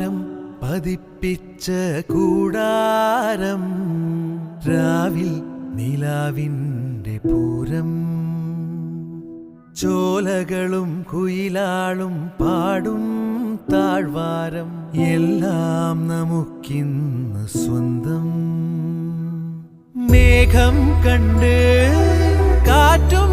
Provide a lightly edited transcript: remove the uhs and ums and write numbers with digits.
താരം പതിപ്പിച്ച കൂടാരം രാവിൽ നിലാവിൻ്റെ പൂരം ചോലകളും കുയിലാളും പാടും താഴ്വാരം എല്ലാം നമുക്കിന്ന് സ്വന്തം മേഘം കണ്ട് കാറ്റും